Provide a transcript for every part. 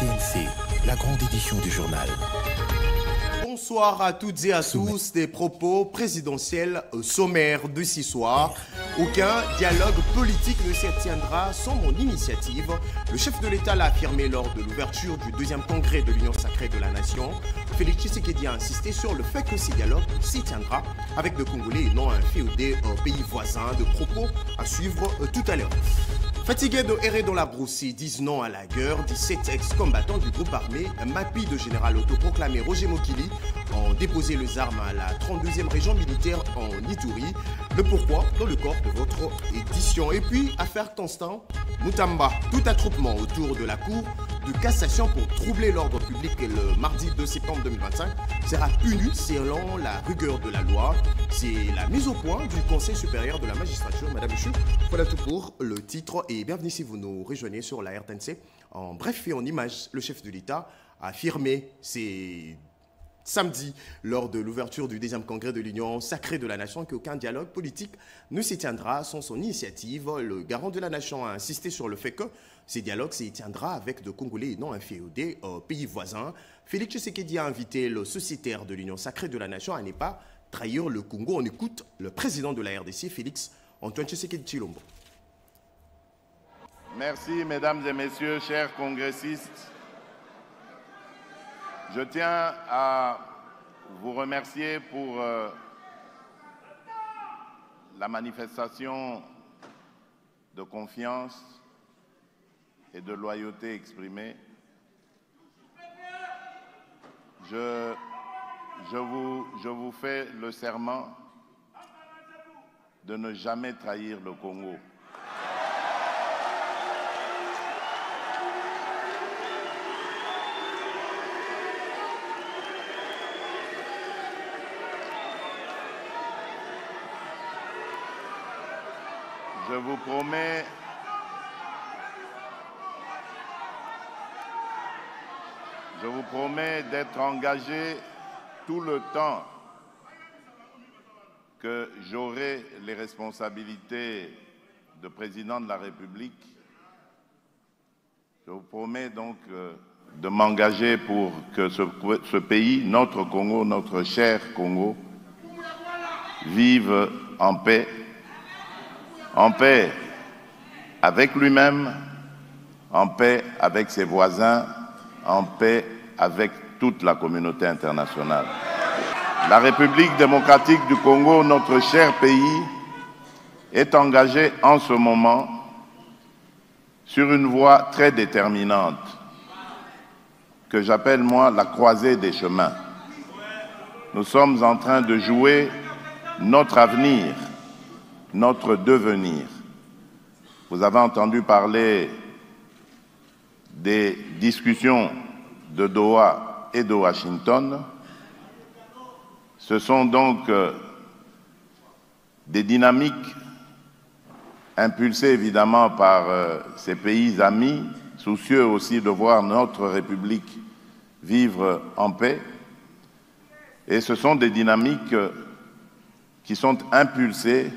RTNC, la grande édition du journal. Bonsoir à toutes et à tous. Des propos présidentiels sommaires de ce soir. Aucun dialogue politique ne s'y tiendra sans mon initiative. Le chef de l'État l'a affirmé lors de l'ouverture du 2e congrès de l'Union sacrée de la Nation. Félix Tshisekedi a insisté sur le fait que ce dialogue s'y tiendra avec des Congolais et non un féodé pays voisin. De propos à suivre tout à l'heure. Fatigués de errer dans la brousse, ils disent non à la guerre. 17 ex-combattants du groupe armé Mapi de général autoproclamé Roger Mokili ont déposé les armes à la 32e région militaire en Ituri. Le pourquoi dans le corps de votre édition. Et puis, affaire Constant Moutamba, tout attroupement autour de la cour de cassation pour troubler l'ordre public le mardi 2 septembre 2025 sera puni selon la rigueur de la loi. C'est la mise au point du Conseil supérieur de la magistrature. Madame, Monsieur, voilà tout pour le titre et bienvenue si vous nous rejoignez sur la RTNC. En bref et en images, le chef de l'État a affirmé ces samedi, lors de l'ouverture du 2e congrès de l'Union sacrée de la Nation, qu'aucun dialogue politique ne s'y tiendra sans son initiative. Le garant de la Nation a insisté sur le fait que ces dialogues s'y tiendra avec de Congolais et non un féodé pays voisins. Félix Tshisekedi a invité le sociétaire de l'Union sacrée de la Nation à ne pas trahir le Congo. On écoute le président de la RDC, Félix Antoine Tshisekedi Tshilombo. Merci, mesdames et messieurs, chers congressistes. Je tiens à vous remercier pour la manifestation de confiance et de loyauté exprimée. Je vous fais le serment de ne jamais trahir le Congo. Je vous promets d'être engagé tout le temps que j'aurai les responsabilités de président de la République. Je vous promets donc de m'engager pour que ce pays, notre Congo, notre cher Congo, vive en paix avec lui-même, en paix avec ses voisins, en paix avec toute la communauté internationale. La République démocratique du Congo, notre cher pays, est engagée en ce moment sur une voie très déterminante que j'appelle moi la croisée des chemins. Nous sommes en train de jouer notre avenir, notre devenir. Vous avez entendu parler des discussions de Doha et de Washington. Ce sont donc des dynamiques impulsées évidemment par ces pays amis, soucieux aussi de voir notre République vivre en paix. Et ce sont des dynamiques qui sont impulsées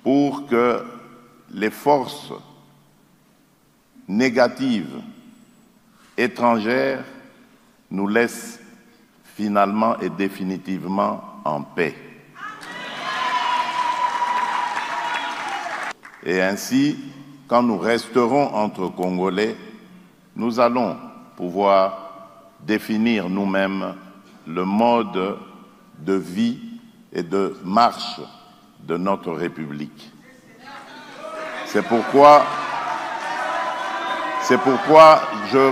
pour que les forces négatives étrangères nous laissent finalement et définitivement en paix. Et ainsi, quand nous resterons entre Congolais, nous allons pouvoir définir nous-mêmes le mode de vie et de marche de notre République. C'est pourquoi je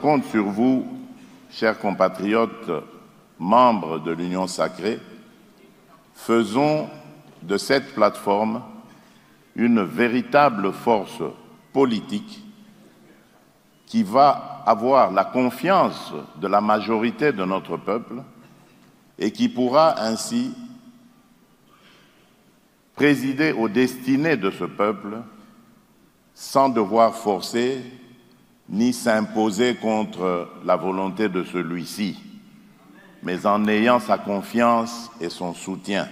compte sur vous, chers compatriotes, membres de l'Union sacrée. Faisons de cette plateforme une véritable force politique qui va avoir la confiance de la majorité de notre peuple et qui pourra ainsi présider aux destinées de ce peuple sans devoir forcer ni s'imposer contre la volonté de celui-ci, mais en ayant sa confiance et son soutien.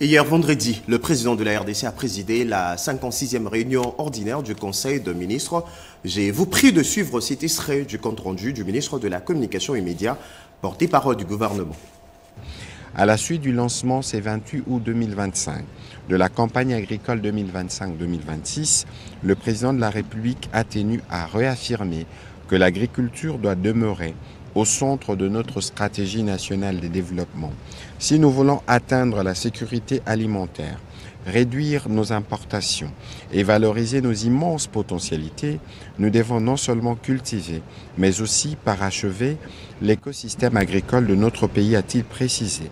Et hier vendredi, le président de la RDC a présidé la 56e réunion ordinaire du Conseil de ministres. Je vous prie de suivre cet extrait du compte-rendu du ministre de la Communication et Médias, porte-parole du gouvernement. À la suite du lancement ce 28 août 2025 de la campagne agricole 2025-2026, le président de la République a tenu à réaffirmer que l'agriculture doit demeurer au centre de notre stratégie nationale de développement. Si nous voulons atteindre la sécurité alimentaire, réduire nos importations et valoriser nos immenses potentialités, nous devons non seulement cultiver, mais aussi parachever l'écosystème agricole de notre pays, a-t-il précisé.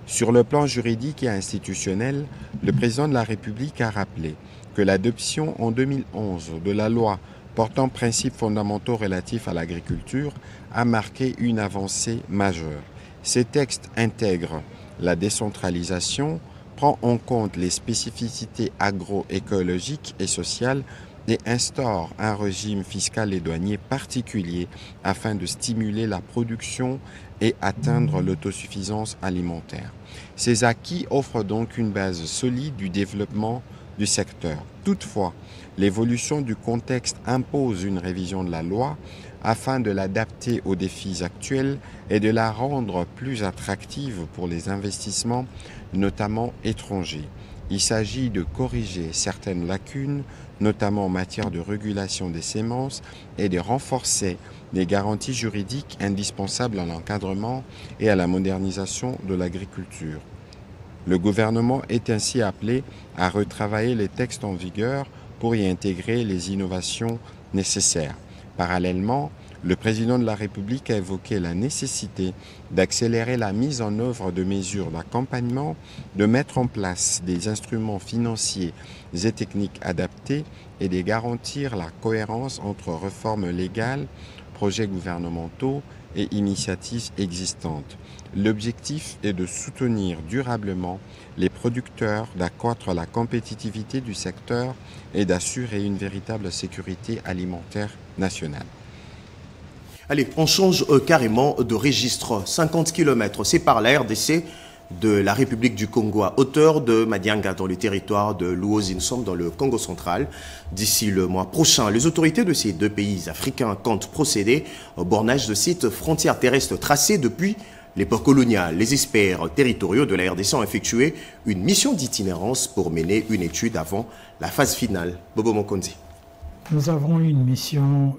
Sur le plan juridique et institutionnel, le président de la République a rappelé que l'adoption en 2011 de la loi portant principes fondamentaux relatifs à l'agriculture a marqué une avancée majeure. Ces textes intègrent la décentralisation, prend en compte les spécificités agroécologiques et sociales et instaure un régime fiscal et douanier particulier afin de stimuler la production et atteindre l'autosuffisance alimentaire. Ces acquis offrent donc une base solide du développement du secteur. Toutefois, l'évolution du contexte impose une révision de la loi afin de l'adapter aux défis actuels et de la rendre plus attractive pour les investissements, notamment étrangers. Il s'agit de corriger certaines lacunes, notamment en matière de régulation des semences, et de renforcer les garanties juridiques indispensables à l'encadrement et à la modernisation de l'agriculture. Le gouvernement est ainsi appelé à retravailler les textes en vigueur pour y intégrer les innovations nécessaires. Parallèlement, le président de la République a évoqué la nécessité d'accélérer la mise en œuvre de mesures d'accompagnement, de mettre en place des instruments financiers et techniques adaptés et de garantir la cohérence entre réformes légales, projets gouvernementaux et initiatives existantes. L'objectif est de soutenir durablement les producteurs, d'accroître la compétitivité du secteur et d'assurer une véritable sécurité alimentaire nationale. Allez, on change carrément de registre. 50 km séparent la RDC de la République du Congo à hauteur de Madianga dans le territoire de Luozinsom dans le Congo central. D'ici le mois prochain, les autorités de ces deux pays africains comptent procéder au bornage de sites frontières terrestres tracés depuis l'époque coloniale. Les experts territoriaux de la RDC ont effectué une mission d'itinérance pour mener une étude avant la phase finale. Bobo Mokonzi. Nous avons une mission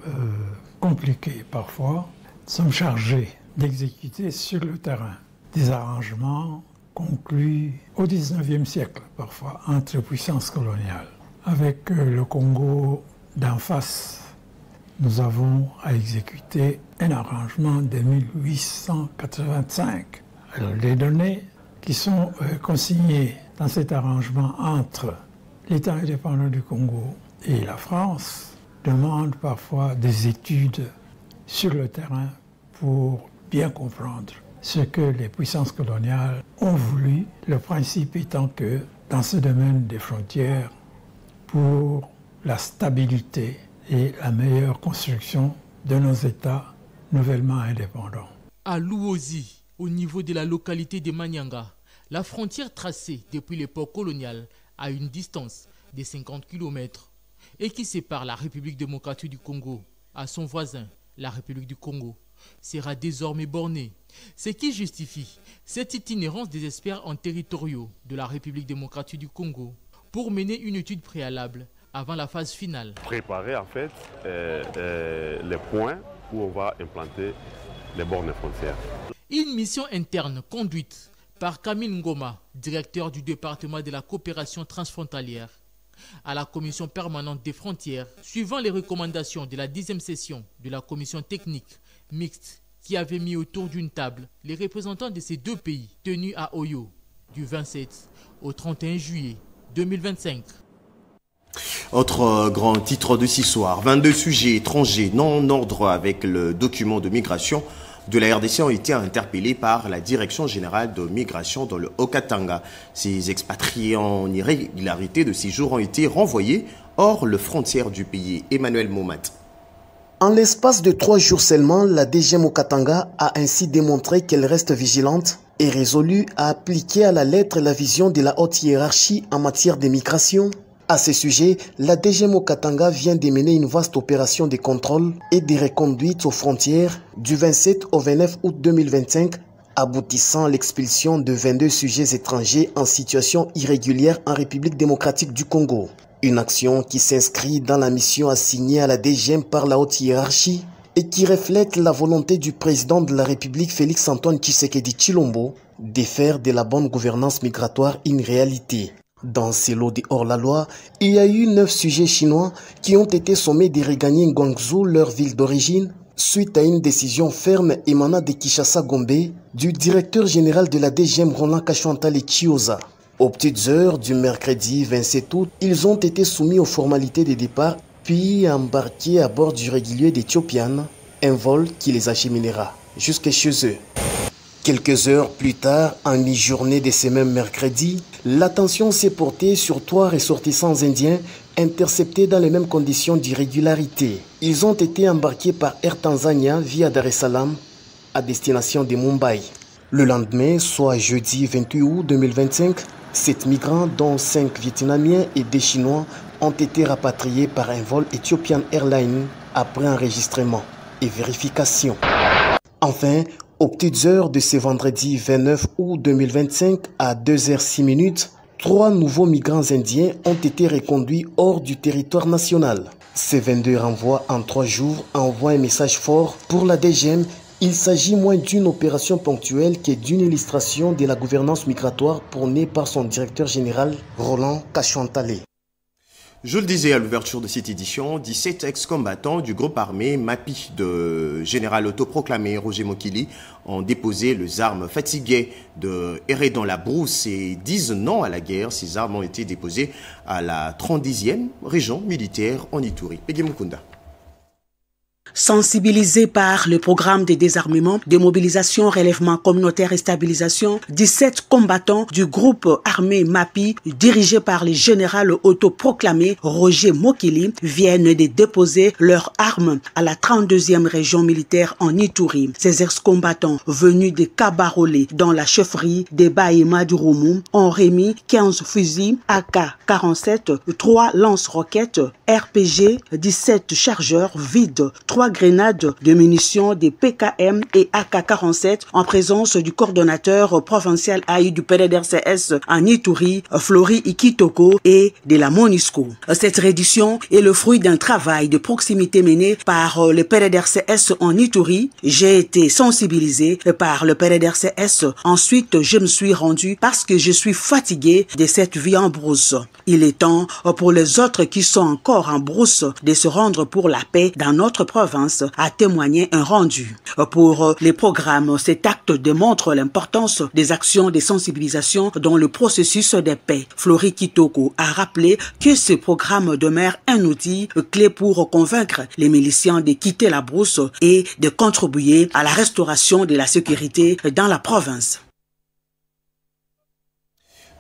compliquée parfois. Nous sommes chargés d'exécuter sur le terrain des arrangements conclus au XIXe siècle parfois entre puissances coloniales. Avec le Congo d'en face, nous avons à exécuter un arrangement de 1885. Alors, les données qui sont consignées dans cet arrangement entre l'État indépendant du Congo et la France demandent parfois des études sur le terrain pour bien comprendre ce que les puissances coloniales ont voulu, le principe étant que dans ce domaine des frontières, pour la stabilité et la meilleure construction de nos États nouvellement indépendants. À Luozi, au niveau de la localité de Manyanga, la frontière tracée depuis l'époque coloniale à une distance de 50 km et qui sépare la République démocratique du Congo à son voisin, la République du Congo, sera désormais bornée, ce qui justifie cette itinérance des experts en territoriaux de la République démocratique du Congo pour mener une étude préalable avant la phase finale. Préparer en fait les points où on va implanter les bornes frontières. Une mission interne conduite par Camille Ngoma, directeur du département de la coopération transfrontalière, à la commission permanente des frontières, suivant les recommandations de la 10e session de la commission technique mixte qui avait mis autour d'une table les représentants de ces deux pays tenus à Oyo du 27 au 31 juillet 2025. Autre grand titre de ce soir, 22 sujets étrangers non en ordre avec le document de migration de la RDC ont été interpellés par la Direction générale de migration dans le Haut-Katanga. Ces expatriés en irrégularité de séjour ont été renvoyés hors le frontière du pays. Emmanuel Momat. En l'espace de 3 jours seulement, la DGM au Katanga a ainsi démontré qu'elle reste vigilante est résolu à appliquer à la lettre la vision de la haute hiérarchie en matière de migration. À ce sujet, la DGM au Katanga vient de mener une vaste opération de contrôle et de reconduite aux frontières du 27 au 29 août 2025, aboutissant à l'expulsion de 22 sujets étrangers en situation irrégulière en République démocratique du Congo. Une action qui s'inscrit dans la mission assignée à la DGM par la haute hiérarchie et qui reflète la volonté du président de la République Félix-Antoine Tshisekedi Tshilombo de faire de la bonne gouvernance migratoire une réalité. Dans ces lots de hors-la-loi, il y a eu 9 sujets chinois qui ont été sommés de regagner Guangzhou, leur ville d'origine, suite à une décision ferme émanant de Kinshasa-Gombe du directeur général de la DGM Roland Kashuantale Chioza. Aux petites heures du mercredi 27 août, ils ont été soumis aux formalités de départ puis embarqués à bord du régulier d'Ethiopian, un vol qui les acheminera jusque chez eux. Quelques heures plus tard, en mi-journée de ce même mercredi, l'attention s'est portée sur 3 ressortissants indiens interceptés dans les mêmes conditions d'irrégularité. Ils ont été embarqués par Air Tanzania via Dar es Salaam à destination de Mumbai. Le lendemain, soit jeudi 28 août 2025, 7 migrants, dont 5 Vietnamiens et 2 Chinois, ont été rapatriés par un vol Ethiopian Airlines après enregistrement et vérification. Enfin, aux petites heures de ce vendredi 29 août 2025 à 2h06, 3 nouveaux migrants indiens ont été reconduits hors du territoire national. Ces 22 renvois en 3 jours envoient un message fort pour la DGM. Il s'agit moins d'une opération ponctuelle que d'une illustration de la gouvernance migratoire prônée par son directeur général Roland Kashuantale. Je le disais à l'ouverture de cette édition, 17 ex-combattants du groupe armé MAPI de général autoproclamé Roger Mokili ont déposé les armes fatiguées de errer dans la brousse et disent non à la guerre. Ces armes ont été déposées à la 30e région militaire en Ituri. Peggy Mukunda. Sensibilisés par le programme de désarmement, démobilisation, relèvement communautaire et stabilisation, 17 combattants du groupe armé MAPI, dirigé par le général autoproclamé Roger Mokili, viennent de déposer leurs armes à la 32e région militaire en Ituri. Ces ex-combattants venus de Kabarolé, dans la chefferie des Bahema du Roumou, ont remis 15 fusils AK-47, 3 lance-roquettes, RPG, 17 chargeurs vides, 3 grenades de munitions des PKM et AK-47 en présence du coordonnateur provincial AI du PDDRCS en Ituri, Flori Ikitoko, et de la MONUSCO. Cette reddition est le fruit d'un travail de proximité mené par le PDDRCS en Ituri. J'ai été sensibilisé par le PDDRCS. Ensuite, je me suis rendu parce que je suis fatigué de cette vie en brousse. Il est temps pour les autres qui sont encore en brousse de se rendre pour la paix dans notre province, a témoigné un rendu. Pour les programmes, cet acte démontre l'importance des actions de sensibilisation dans le processus de paix. Flori Kitoko a rappelé que ce programme demeure un outil clé pour convaincre les miliciens de quitter la brousse et de contribuer à la restauration de la sécurité dans la province.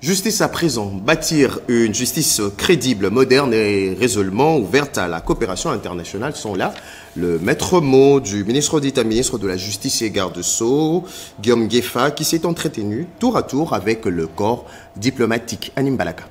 Justice à présent, bâtir une justice crédible, moderne et résolument ouverte à la coopération internationale sont là le maître mot du ministre d'État, ministre de la Justice et garde-sceaux, Guillaume Gueffa, qui s'est entretenu tour à tour avec le corps diplomatique. Anim Balaka.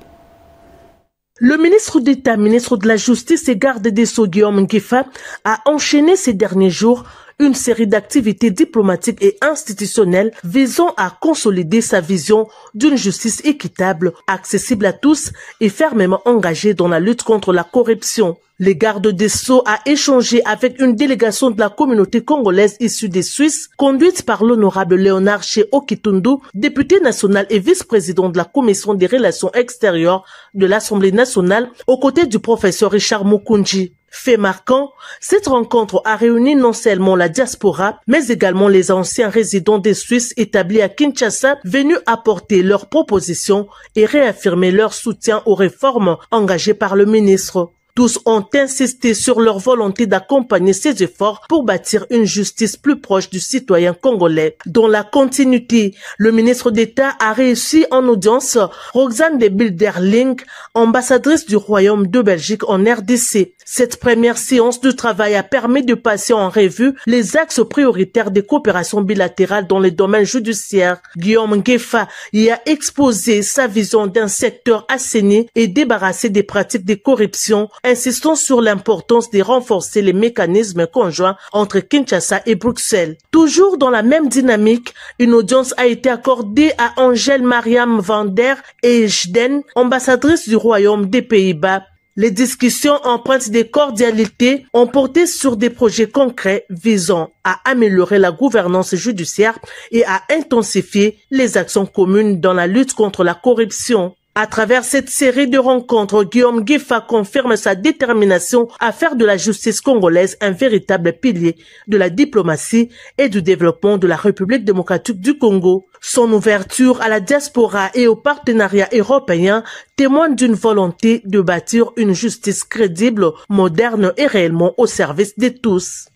Le ministre d'État, ministre de la Justice et garde des Sceaux, Guillaume Gueffa, a enchaîné ces derniers jours une série d'activités diplomatiques et institutionnelles visant à consolider sa vision d'une justice équitable, accessible à tous et fermement engagée dans la lutte contre la corruption. Le garde des Sceaux a échangé avec une délégation de la communauté congolaise issue des Suisses, conduite par l'honorable Léonard Ché Okitundu, député national et vice-président de la Commission des relations extérieures de l'Assemblée nationale, aux côtés du professeur Richard Mukunji. Fait marquant, cette rencontre a réuni non seulement la diaspora, mais également les anciens résidents des Suisses établis à Kinshasa, venus apporter leurs propositions et réaffirmer leur soutien aux réformes engagées par le ministre. Tous ont insisté sur leur volonté d'accompagner ces efforts pour bâtir une justice plus proche du citoyen congolais. Dans la continuité, le ministre d'État a réussi en audience Roxane de Bilderling, ambassadrice du Royaume de Belgique en RDC. Cette première séance de travail a permis de passer en revue les axes prioritaires des coopérations bilatérales dans les domaines judiciaires. Guillaume Ngefa y a exposé sa vision d'un secteur assaini et débarrassé des pratiques de corruption, insistant sur l'importance de renforcer les mécanismes conjoints entre Kinshasa et Bruxelles. Toujours dans la même dynamique, une audience a été accordée à Angèle Mariam van der Eijden, ambassadrice du Royaume des Pays-Bas. Les discussions empreintes de cordialité ont porté sur des projets concrets visant à améliorer la gouvernance judiciaire et à intensifier les actions communes dans la lutte contre la corruption. À travers cette série de rencontres, Guillaume Ngefa confirme sa détermination à faire de la justice congolaise un véritable pilier de la diplomatie et du développement de la République démocratique du Congo. Son ouverture à la diaspora et au partenariat européen témoigne d'une volonté de bâtir une justice crédible, moderne et réellement au service de tous.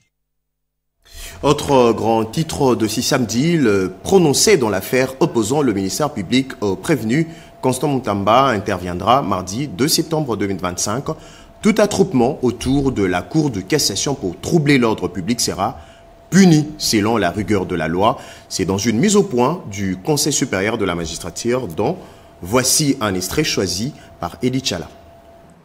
Autre grand titre de ce samedi, le prononcé dans l'affaire opposant le ministère public au prévenu Constant Mutamba interviendra mardi 2 septembre 2025. Tout attroupement autour de la Cour de cassation pour troubler l'ordre public sera puni selon la rigueur de la loi. C'est dans une mise au point du Conseil supérieur de la magistrature dont voici un extrait choisi par Eddie Chala.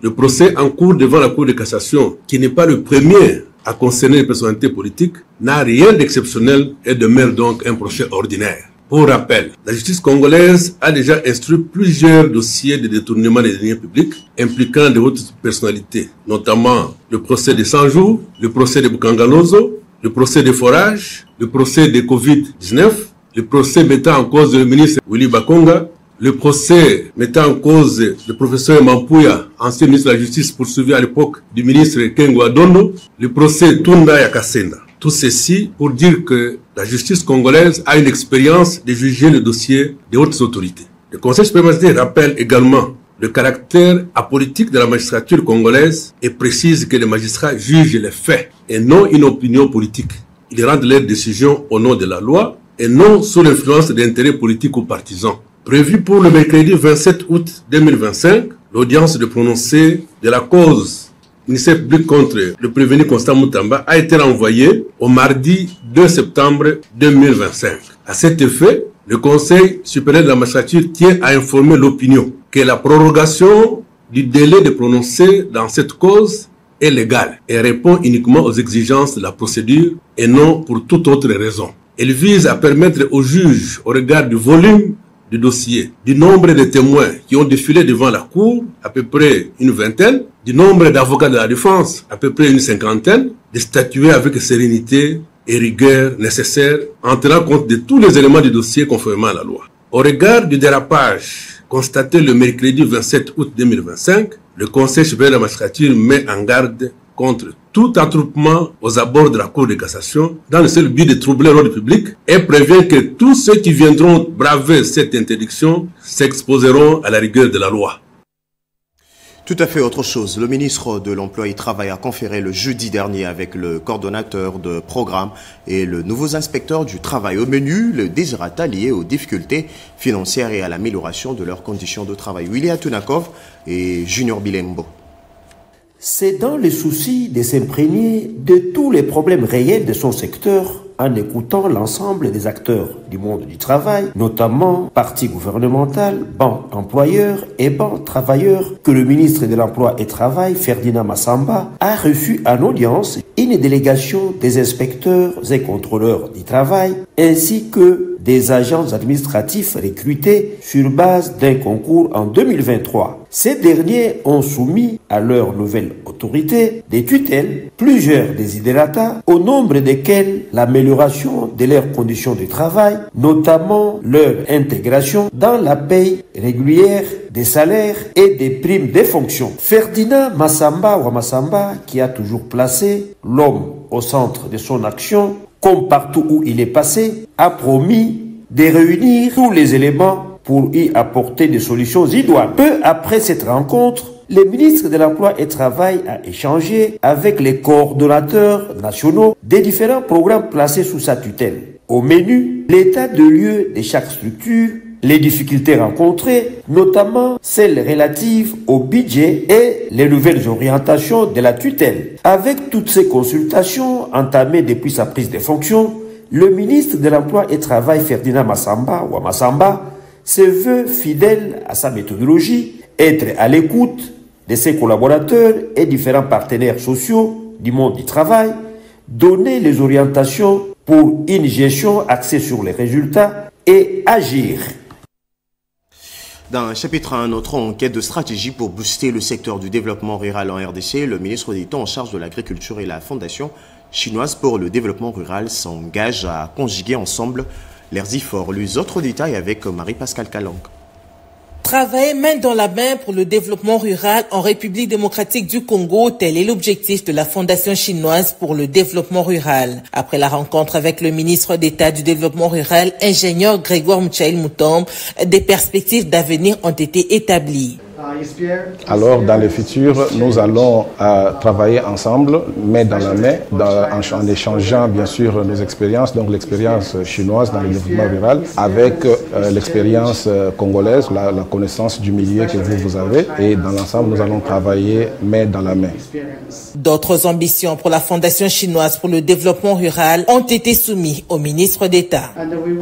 Le procès en cours devant la Cour de cassation, qui n'est pas le premier à concerner les personnalités politiques, n'a rien d'exceptionnel et demeure donc un procès ordinaire. Pour rappel, la justice congolaise a déjà instruit plusieurs dossiers de détournement des deniers publics impliquant de hautes personnalités, notamment le procès de 100 jours, le procès de Bukangalozo, le procès de forage, le procès de Covid-19, le procès mettant en cause le ministre Willy Bakonga, le procès mettant en cause le professeur Mampouya, ancien ministre de la Justice poursuivi à l'époque du ministre Kengo Adondo, le procès Tunda Yakasenda. Tout ceci pour dire que la justice congolaise a une expérience de juger le dossier des hautes autorités. Le Conseil supérieur rappelle également le caractère apolitique de la magistrature congolaise et précise que les magistrats jugent les faits et non une opinion politique. Ils rendent leurs décisions au nom de la loi et non sous l'influence d'intérêts politiques ou partisans. Prévu pour le mercredi 27 août 2025, l'audience de prononcé de la cause ministère public contre le prévenu Constant Mutamba a été renvoyée au mardi 2 septembre 2025. À cet effet, le Conseil supérieur de la magistrature tient à informer l'opinion que la prorogation du délai de prononcé dans cette cause est légale et répond uniquement aux exigences de la procédure et non pour toute autre raison. Elle vise à permettre aux juges, au regard du volume du dossier, du nombre de témoins qui ont défilé devant la Cour, à peu près une vingtaine, du nombre d'avocats de la défense, à peu près une cinquantaine, de statuer avec sérénité et rigueur nécessaire en tenant compte de tous les éléments du dossier conformément à la loi. Au regard du dérapage constaté le mercredi 27 août 2025, le Conseil supérieur de la magistrature met en garde contre tout attroupement aux abords de la Cour de cassation dans le seul but de troubler l'ordre public et prévient que tous ceux qui viendront braver cette interdiction s'exposeront à la rigueur de la loi. Tout à fait autre chose. Le ministre de l'Emploi et du Travail a conféré le jeudi dernier avec le coordonnateur de programme et le nouveau inspecteur du travail. Au menu, le désirata lié aux difficultés financières et à l'amélioration de leurs conditions de travail. William Tunakov et Junior Bilembo. C'est dans le souci de s'imprégner de tous les problèmes réels de son secteur en écoutant l'ensemble des acteurs du monde du travail, notamment partis gouvernementales, banques employeurs et banques travailleurs, que le ministre de l'Emploi et du Travail, Ferdinand Massamba, a reçu en audience une délégation des inspecteurs et contrôleurs du travail, ainsi que des agents administratifs recrutés sur base d'un concours en 2023. Ces derniers ont soumis à leur nouvelle autorité des tutelles, plusieurs desiderata, au nombre desquels l'amélioration de leurs conditions de travail, notamment leur intégration dans la paye régulière des salaires et des primes des fonctions. Ferdinand Massamba Ouamassamba, qui a toujours placé l'homme au centre de son action, comme partout où il est passé, a promis de réunir tous les éléments pour y apporter des solutions idoines. Peu après cette rencontre, le ministre de l'Emploi et du Travail a échangé avec les coordonnateurs nationaux des différents programmes placés sous sa tutelle. Au menu, l'état de lieu de chaque structure, les difficultés rencontrées, notamment celles relatives au budget et les nouvelles orientations de la tutelle. Avec toutes ces consultations entamées depuis sa prise de fonction, le ministre de l'Emploi et du Travail, Ferdinand Massamba, se veut fidèle à sa méthodologie, être à l'écoute de ses collaborateurs et différents partenaires sociaux du monde du travail, donner les orientations pour une gestion axée sur les résultats et agir. Dans un chapitre 1, notre enquête de stratégie pour booster le secteur du développement rural en RDC, le ministre d'État en charge de l'agriculture et la Fondation chinoise pour le développement rural s'engagent à conjuguer ensemble leurs efforts. Les autres détails avec Marie-Pascale Kalang. Travailler main dans la main pour le développement rural en République démocratique du Congo, tel est l'objectif de la Fondation chinoise pour le développement rural. Après la rencontre avec le ministre d'État du développement rural, ingénieur Grégoire Mouchaïl-Moutombe, des perspectives d'avenir ont été établies. Alors, dans le futur, nous allons travailler ensemble, main dans la main, en échangeant bien sûr nos expériences, donc l'expérience chinoise dans le développement rural, avec l'expérience congolaise, la connaissance du milieu que vous avez, et dans l'ensemble, nous allons travailler main dans la main. D'autres ambitions pour la Fondation chinoise pour le développement rural ont été soumises au ministre d'État.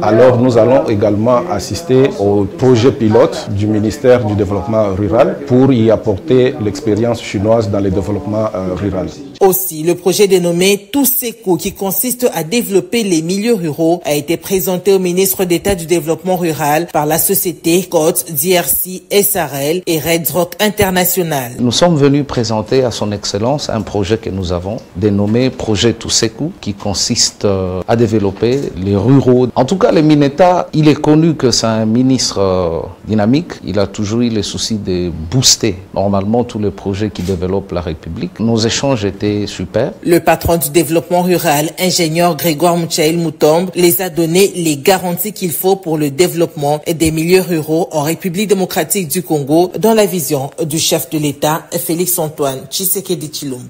Alors, nous allons également assister au projet pilote du ministère du développement rural pour y apporter l'expérience chinoise dans le développement rural. Aussi, le projet dénommé Tousseco, qui consiste à développer les milieux ruraux, a été présenté au ministre d'État du développement rural par la société COTS, DRC, SRL et Red Rock International. Nous sommes venus présenter à son Excellence un projet que nous avons dénommé Projet Tousseco, qui consiste à développer les ruraux. En tout cas, le Mineta, il est connu que c'est un ministre dynamique. Il a toujours eu le souci de booster normalement tous les projets qui développent la République. Nos échanges étaient super. Le patron du développement rural, ingénieur Grégoire Mouchaïl-Moutombe, les a donné les garanties qu'il faut pour le développement des milieux ruraux en République démocratique du Congo, dans la vision du chef de l'État, Félix-Antoine Tshisekedi Tshilombo.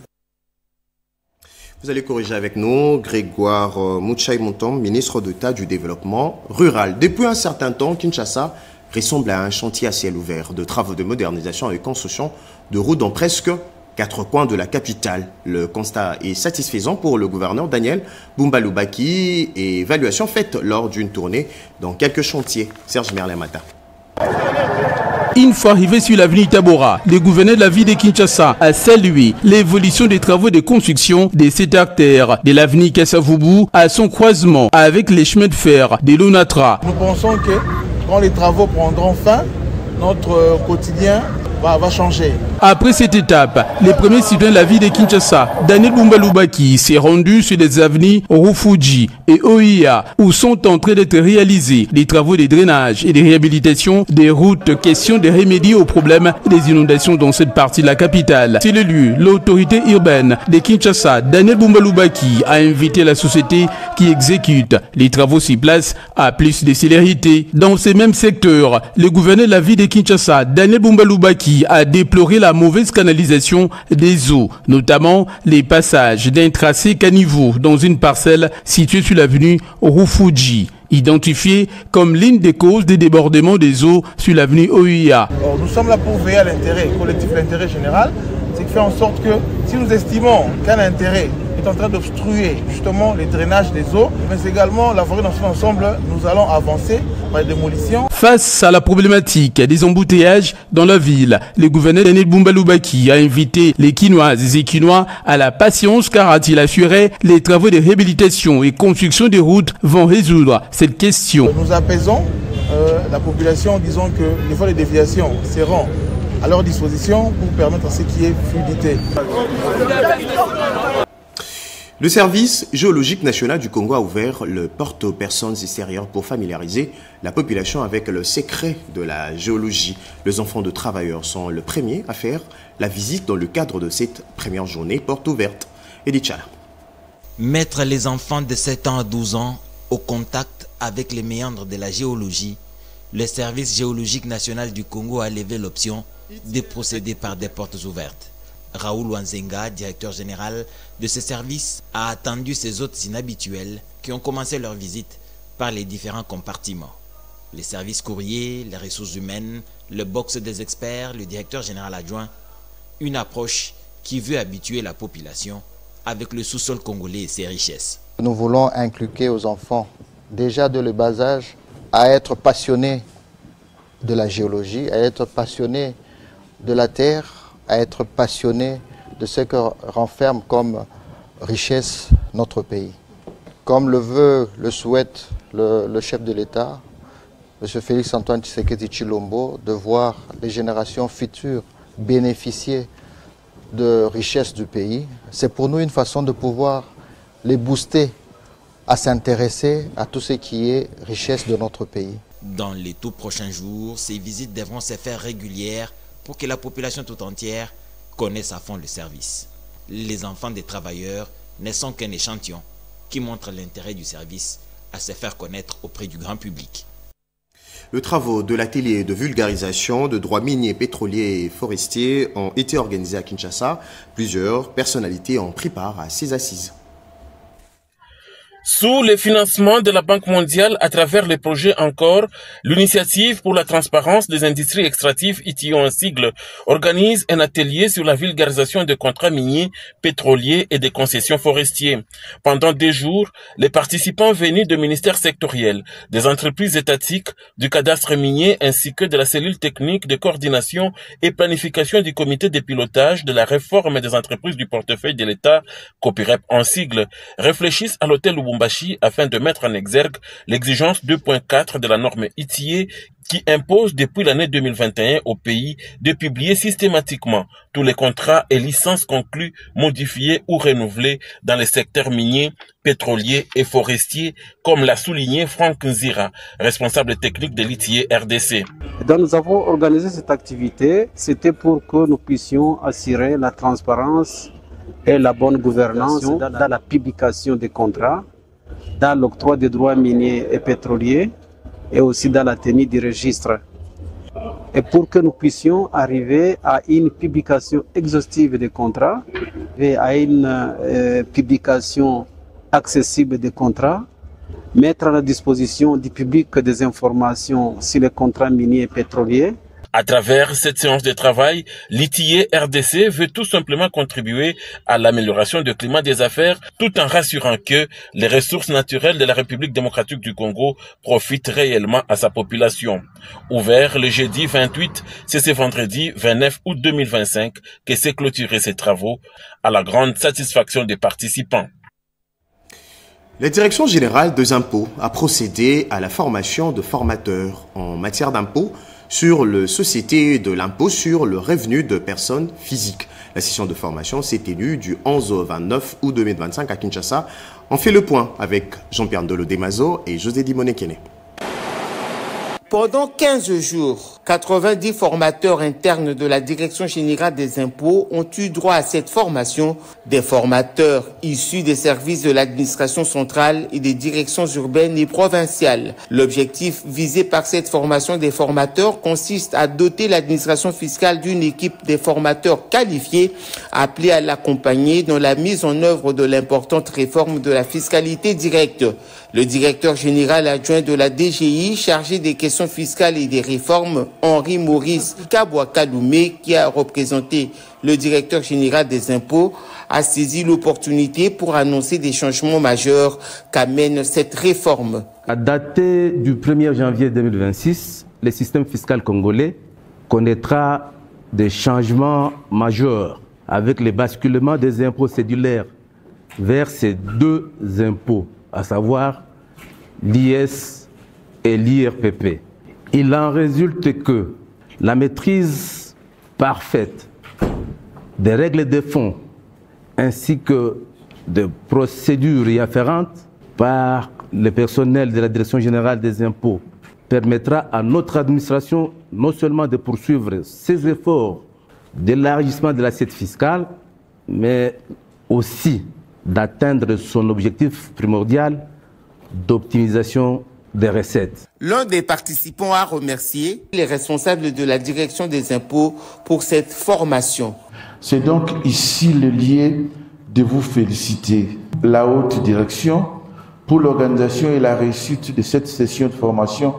Vous allez corriger avec nous Grégoire Mouchaïl-Moutombe, ministre d'État du développement rural. Depuis un certain temps, Kinshasa ressemble à un chantier à ciel ouvert de travaux de modernisation et construction de routes dans presque 4 coins de la capitale. Le constat est satisfaisant pour le gouverneur Daniel Bumba-Lubaki et évaluation faite lors d'une tournée dans quelques chantiers. Serge Merlemata. Une fois arrivé sur l'avenue Tabora, le gouverneur de la ville de Kinshasa a salué l'évolution des travaux de construction de cette artère de l'avenue Kassavubu à son croisement avec les chemins de fer de l'Onatra. Nous pensons que quand les travaux prendront fin, notre quotidien va changer. Après cette étape, les premiers citoyens de la ville de Kinshasa, Daniel Bumba-Lubaki, s'est rendu sur les avenues Rufuji et Oia, où sont en train d'être réalisés des travaux de drainage et de réhabilitation des routes, question de remédier aux problèmes des inondations dans cette partie de la capitale. C'est le lieu, l'autorité urbaine de Kinshasa, Daniel Bumba-Lubaki, a invité la société qui exécute les travaux sur place à plus de célérité. Dans ces mêmes secteurs, le gouverneur de la ville de Kinshasa, Daniel Bumba-Lubaki, a déploré la mauvaise canalisation des eaux, notamment les passages d'un tracé caniveau dans une parcelle située sur l'avenue Rufuji, identifiée comme l'une des causes des débordements des eaux sur l'avenue Oia. Nous sommes là pour veiller à l'intérêt collectif, l'intérêt général, c'est qui fait en sorte que si nous estimons qu'un intérêt est en train d'obstruer justement les drainages des eaux, mais également la forêt dans son ensemble, nous allons avancer par les démolitions. Face à la problématique des embouteillages dans la ville, le gouverneur Daniel Bumba-Lubaki a invité les Kinoises et Kinois à la patience car, a-t-il assuré, les travaux de réhabilitation et construction des routes vont résoudre cette question. Nous apaisons la population en disant que les voies de déviation seront à leur disposition pour permettre à ce qui est fluidité. Le service géologique national du Congo a ouvert le porte aux personnes extérieures pour familiariser la population avec le secret de la géologie. Les enfants de travailleurs sont les premiers à faire la visite dans le cadre de cette première journée porte ouverte. Edith Chala. Mettre les enfants de 7 ans à 12 ans au contact avec les méandres de la géologie, le service géologique national du Congo a levé l'option de procéder par des portes ouvertes. Raoul Wanzenga, directeur général de ce service, a attendu ces hôtes inhabituels qui ont commencé leur visite par les différents compartiments. Les services courriers, les ressources humaines, le box des experts, le directeur général adjoint. Une approche qui veut habituer la population avec le sous-sol congolais et ses richesses. Nous voulons inculquer aux enfants, déjà de le bas âge, à être passionnés de la géologie, à être passionnés de la terre, à être passionnés de ce que renferme comme richesse notre pays. Comme le veut, le souhaite le chef de l'État, M. Félix-Antoine Tshisekedi Tshilombo, de voir les générations futures bénéficier de richesses du pays. C'est pour nous une façon de pouvoir les booster à s'intéresser à tout ce qui est richesse de notre pays. Dans les tout prochains jours, ces visites devront se faire régulières pour que la population tout entière connaisse à fond le service. Les enfants des travailleurs ne sont qu'un échantillon qui montre l'intérêt du service à se faire connaître auprès du grand public. Les travaux de l'atelier de vulgarisation de droits miniers, pétroliers et forestiers ont été organisés à Kinshasa. Plusieurs personnalités ont pris part à ces assises. Sous le financement de la Banque mondiale à travers le projet Encore, l'initiative pour la transparence des industries extractives ITIO en sigle organise un atelier sur la vulgarisation des contrats miniers, pétroliers et des concessions forestiers. Pendant 2 jours, les participants venus de ministères sectoriels, des entreprises étatiques, du cadastre minier ainsi que de la cellule technique de coordination et planification du comité de pilotage de la réforme des entreprises du portefeuille de l'État, COPIREP en sigle, réfléchissent à l'hôtel afin de mettre en exergue l'exigence 2.4 de la norme ITIE qui impose depuis l'année 2021 au pays de publier systématiquement tous les contrats et licences conclus, modifiés ou renouvelés dans les secteurs miniers, pétroliers et forestiers, comme l'a souligné Franck Nzira, responsable technique de l'ITIE RDC. Donc nous avons organisé cette activité, c'était pour que nous puissions assurer la transparence et la bonne gouvernance dans la publication des contrats, dans l'octroi des droits miniers et pétroliers et aussi dans la tenue du registre. Et pour que nous puissions arriver à une publication exhaustive des contrats et à une publication accessible des contrats, mettre à la disposition du public des informations sur les contrats miniers et pétroliers. À travers cette séance de travail, l'ITIE RDC veut tout simplement contribuer à l'amélioration du climat des affaires tout en rassurant que les ressources naturelles de la République démocratique du Congo profitent réellement à sa population. Ouvert le jeudi 28, c'est ce vendredi 29 août 2025 que s'est clôturé ces travaux à la grande satisfaction des participants. La Direction générale des impôts a procédé à la formation de formateurs en matière d'impôts sur la société de l'impôt sur le revenu de personnes physiques. La session de formation s'est tenue du 11 au 29 août 2025 à Kinshasa. On fait le point avec Jean-Pierre Ndolo Demazo et José Dimoné-Kene. Pendant 15 jours, 90 formateurs internes de la Direction générale des impôts ont eu droit à cette formation. Des formateurs issus des services de l'administration centrale et des directions urbaines et provinciales. L'objectif visé par cette formation des formateurs consiste à doter l'administration fiscale d'une équipe de formateurs qualifiés appelés à l'accompagner dans la mise en œuvre de l'importante réforme de la fiscalité directe. Le directeur général adjoint de la DGI chargé des questions fiscales et des réformes, Henri Maurice Kabouakaloumé, qui a représenté le directeur général des impôts, a saisi l'opportunité pour annoncer des changements majeurs qu'amène cette réforme. À dater du 1er janvier 2026, le système fiscal congolais connaîtra des changements majeurs avec le basculement des impôts cédulaires vers ces 2 impôts, à savoir l'IS et l'IRPP. Il en résulte que la maîtrise parfaite des règles de fonds ainsi que des procédures y afférentes par le personnel de la Direction générale des impôts permettra à notre administration non seulement de poursuivre ses efforts d'élargissement de l'assiette fiscale, mais aussi d'atteindre son objectif primordial d'optimisation des recettes. L'un des participants a remercié les responsables de la direction des impôts pour cette formation. C'est donc ici le lieu de vous féliciter, la haute direction, pour l'organisation et la réussite de cette session de formation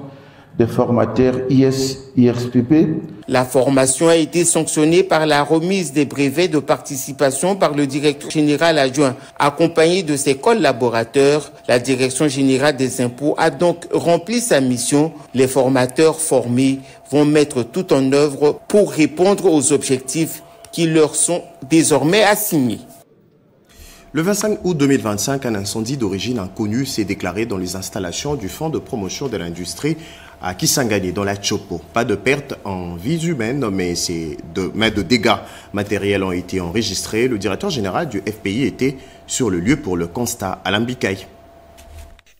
des formateurs IS-IRSPP. La formation a été sanctionnée par la remise des brevets de participation par le directeur général adjoint. Accompagné de ses collaborateurs, la direction générale des impôts a donc rempli sa mission. Les formateurs formés vont mettre tout en œuvre pour répondre aux objectifs qui leur sont désormais assignés. Le 25 août 2025, un incendie d'origine inconnue s'est déclaré dans les installations du Fonds de promotion de l'industrie à Kisangani, dans la Chopo. Pas de perte en vies humaines, mais de dégâts matériels ont été enregistrés. Le directeur général du FPI était sur le lieu pour le constat. Alain Bikaï.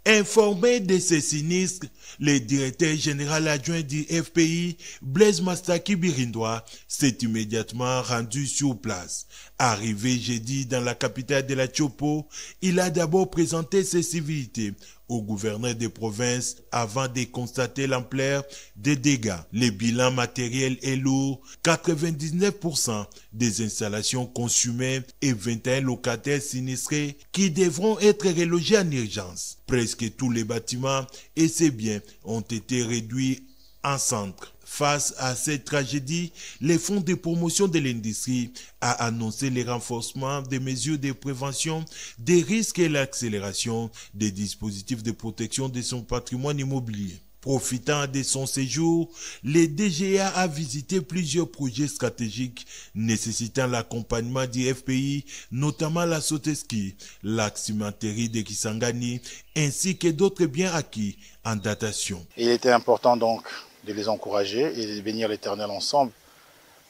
Informé de ces sinistres, le directeur général adjoint du FPI, Blaise Mastaki Birindois, s'est immédiatement rendu sur place. Arrivé jeudi dans la capitale de la Chopo, il a d'abord présenté ses civilités au gouverneur des provinces avant de constater l'ampleur des dégâts. Le bilan matériel est lourd, 99% des installations consumées et 21 locataires sinistrés qui devront être relogés en urgence. Presque tous les bâtiments et ses biens ont été réduits en centre. Face à cette tragédie, le Fonds de promotion de l'industrie a annoncé le renforcement des mesures de prévention des risques et l'accélération des dispositifs de protection de son patrimoine immobilier. Profitant de son séjour, le DGA a visité plusieurs projets stratégiques nécessitant l'accompagnement du FPI, notamment la Soteski, la cimenterie de Kisangani, ainsi que d'autres biens acquis en datation. Il était important donc de les encourager et de bénir l'Éternel ensemble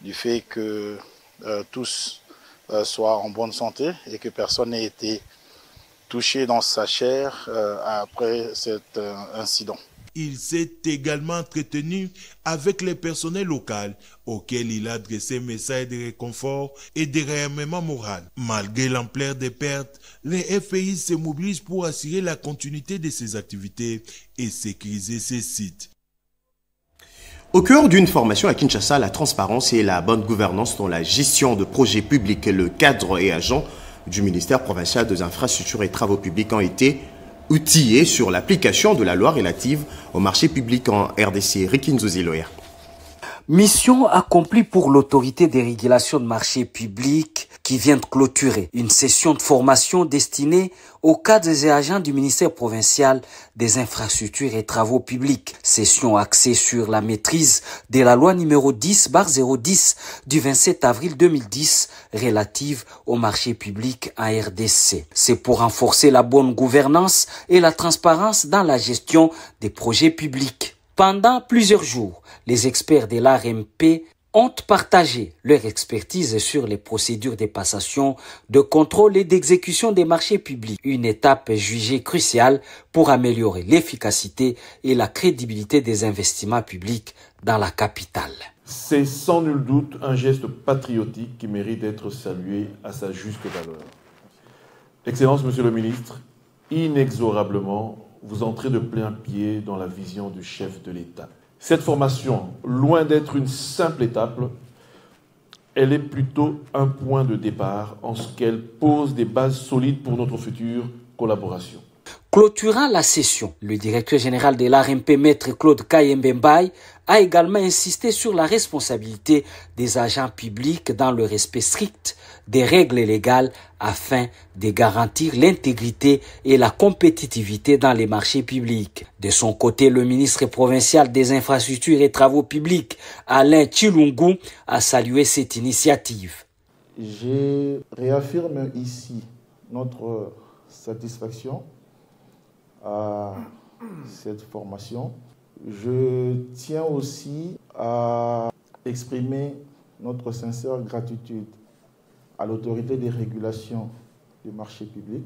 du fait que tous soient en bonne santé et que personne n'ait été touché dans sa chair après cet incident. Il s'est également entretenu avec les personnels locaux auxquels il a adressé un message de réconfort et de réarmement moral. Malgré l'ampleur des pertes, le FPI se mobilise pour assurer la continuité de ses activités et sécuriser ses sites. Au cœur d'une formation à Kinshasa, la transparence et la bonne gouvernance dans la gestion de projets publics, le cadre et agent du ministère provincial des infrastructures et travaux publics ont été outillés sur l'application de la loi relative au marché public en RDC. Rikin Zoziloya. Mission accomplie pour l'autorité des régulations de marché public qui vient de clôturer une session de formation destinée aux cadres et agents du ministère provincial des infrastructures et travaux publics. Session axée sur la maîtrise de la loi numéro 10/010 du 27 avril 2010 relative au marché public en RDC. C'est pour renforcer la bonne gouvernance et la transparence dans la gestion des projets publics. Pendant plusieurs jours, les experts de l'ARMP ont partagé leur expertise sur les procédures de passation, de contrôle et d'exécution des marchés publics, une étape jugée cruciale pour améliorer l'efficacité et la crédibilité des investissements publics dans la capitale. C'est sans nul doute un geste patriotique qui mérite d'être salué à sa juste valeur. Excellence, Monsieur le Ministre, inexorablement, vous entrez de plein pied dans la vision du chef de l'État. Cette formation, loin d'être une simple étape, elle est plutôt un point de départ en ce qu'elle pose des bases solides pour notre future collaboration. Clôturant la session, le directeur général de l'ARMP, Maître Claude Kayembembaye, a également insisté sur la responsabilité des agents publics dans le respect strict des règles légales afin de garantir l'intégrité et la compétitivité dans les marchés publics. De son côté, le ministre provincial des infrastructures et travaux publics, Alain Chilungu, a salué cette initiative. Je réaffirme ici notre satisfaction à cette formation. Je tiens aussi à exprimer notre sincère gratitude à l'autorité des régulations du marché public.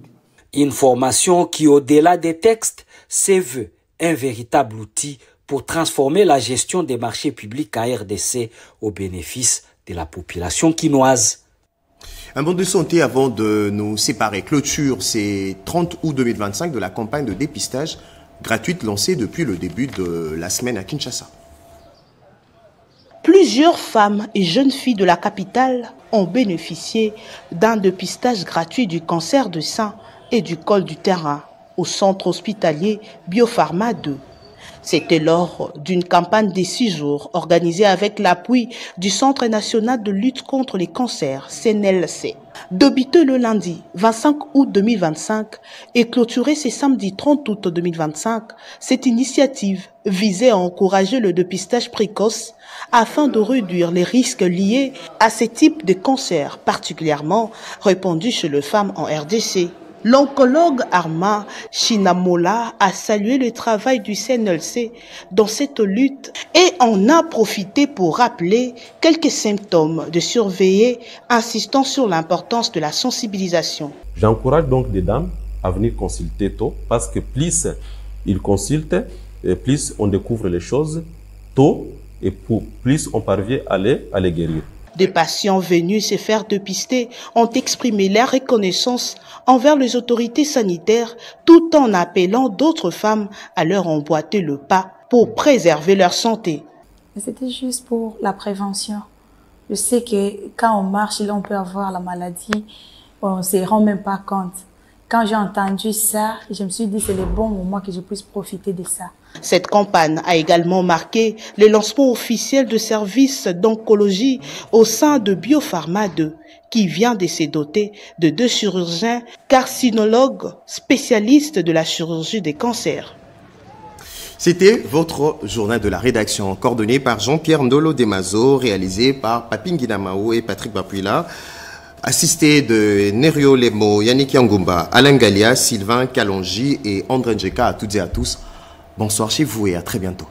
Une formation qui, au-delà des textes, se veut un véritable outil pour transformer la gestion des marchés publics en RDC au bénéfice de la population quinoise. Un mot de santé avant de nous séparer. Clôture, c'est 30 août 2025 de la campagne de dépistage gratuite lancée depuis le début de la semaine à Kinshasa. Plusieurs femmes et jeunes filles de la capitale ont bénéficié d'un dépistage gratuit du cancer du sein et du col du terrain au centre hospitalier Biopharma 2. C'était lors d'une campagne de 6 jours organisée avec l'appui du Centre national de lutte contre les cancers, CNLC. Débuté le lundi 25 août 2025 et clôturé ce samedi 30 août 2025, cette initiative visait à encourager le dépistage précoce afin de réduire les risques liés à ce type de cancer, particulièrement répandu chez les femmes en RDC. L'oncologue Arma Chinamola a salué le travail du CNLC dans cette lutte et en a profité pour rappeler quelques symptômes de surveiller, insistant sur l'importance de la sensibilisation. J'encourage donc des dames à venir consulter tôt parce que plus ils consultent, plus on découvre les choses tôt et plus on parvient à les guérir. Des patients venus se faire dépister ont exprimé leur reconnaissance envers les autorités sanitaires tout en appelant d'autres femmes à leur emboîter le pas pour préserver leur santé. C'était juste pour la prévention. Je sais que quand on marche, là, on peut avoir la maladie, on ne se rend même pas compte. Quand j'ai entendu ça, je me suis dit que c'est le bon moment que je puisse profiter de ça. Cette campagne a également marqué le lancement officiel de services d'oncologie au sein de Biopharma 2, qui vient de se doter de 2 chirurgiens carcinologues spécialistes de la chirurgie des cancers. C'était votre journal de la rédaction, coordonné par Jean-Pierre Ndolo Demazo, réalisé par Papin Guinamao et Patrick Bapuila, assisté de Nerio Lemo, Yannick Yangumba, Alain Galia, Sylvain Kalonji et André Njeka. À toutes et à tous, bonsoir chez vous et à très bientôt.